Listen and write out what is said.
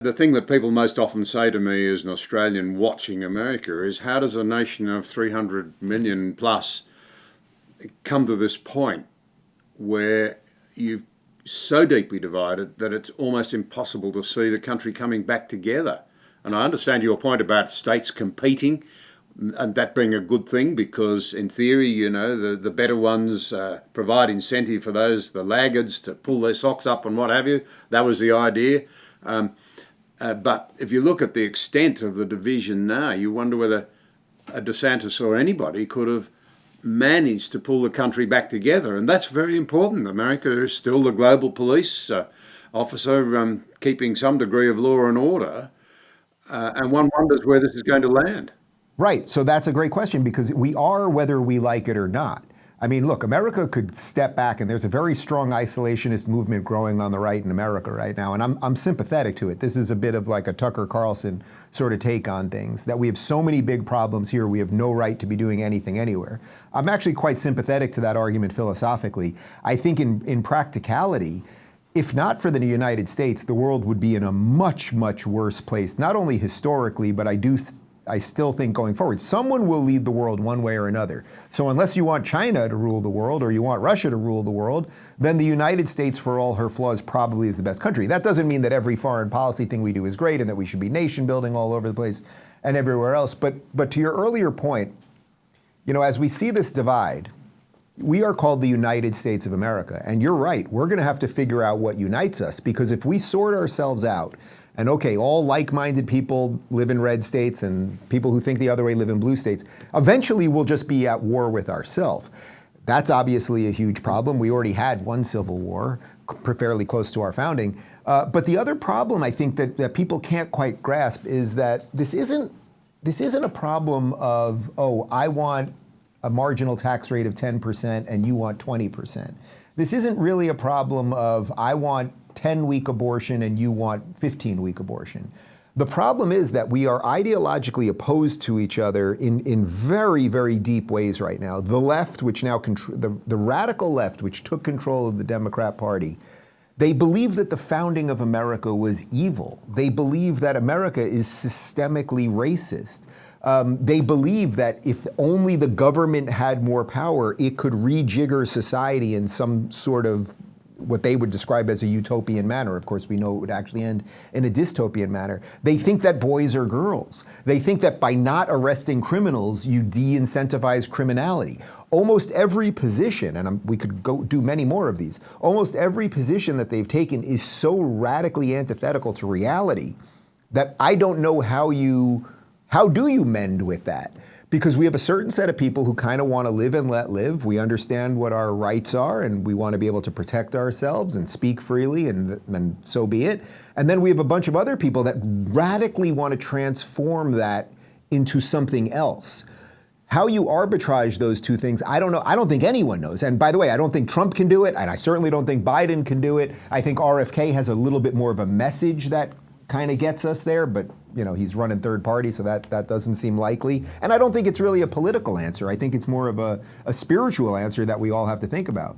The thing that people most often say to me as an Australian watching America is, how does a nation of 300 million plus come to this point where you've so deeply divided that it's almost impossible to see the country coming back together? And I understand your point about states competing, and that being a good thing, because in theory, the better ones provide incentive for those, the laggards, to pull their socks up and what have you. That was the idea. But if you look at the extent of the division now, you wonder whether a DeSantis or anybody could have managed to pull the country back together. And that's very important. America is still the global police officer, keeping some degree of law and order. And one wonders where this is going to land. Right. So that's a great question, because we are, whether we like it or not. I mean, look, America could step back, and there's a very strong isolationist movement growing on the right in America right now, and I'm sympathetic to it. This is a bit of like a Tucker Carlson sort of take on things, that we have so many big problems here, we have no right to be doing anything anywhere. I'm actually quite sympathetic to that argument philosophically. I think in practicality, if not for the United States, the world would be in a much, much worse place, not only historically, but I still think going forward, someone will lead the world one way or another. So unless you want China to rule the world, or you want Russia to rule the world, then the United States, for all her flaws, probably is the best country. That doesn't mean that every foreign policy thing we do is great and that we should be nation building all over the place and everywhere else. But to your earlier point, as we see this divide, we are called the United States of America. And you're right, we're gonna have to figure out what unites us, because if we sort ourselves out, and okay, all like-minded people live in red states and people who think the other way live in blue states, eventually we'll just be at war with ourselves. That's obviously a huge problem. We already had one civil war, fairly close to our founding. But the other problem I think that people can't quite grasp is that this isn't a problem of, oh, I want a marginal tax rate of 10% and you want 20%. This isn't really a problem of, I want 10-week abortion and you want 15-week abortion. The problem is that we are ideologically opposed to each other in very, very deep ways right now. The left, which now the radical left, which took control of the Democrat Party, they believe that the founding of America was evil. They believe that America is systemically racist. They believe that if only the government had more power, it could rejigger society in some sort of what they would describe as a utopian manner. Of course, we know it would actually end in a dystopian manner. They think that boys are girls. They think that by not arresting criminals, you de-incentivize criminality. Almost every position, and we could go do many more of these, almost every position that they've taken is so radically antithetical to reality that I don't know how do you mend with that? Because we have a certain set of people who kind of want to live and let live. We understand what our rights are, and we want to be able to protect ourselves and speak freely, and so be it. And then we have a bunch of other people that radically want to transform that into something else. How you arbitrage those two things, I don't know. I don't think anyone knows. And by the way, I don't think Trump can do it, and I certainly don't think Biden can do it. I think RFK has a little bit more of a message that kind of gets us there, but he's running third party, so that doesn't seem likely. And I don't think it's really a political answer. I think it's more of a spiritual answer that we all have to think about.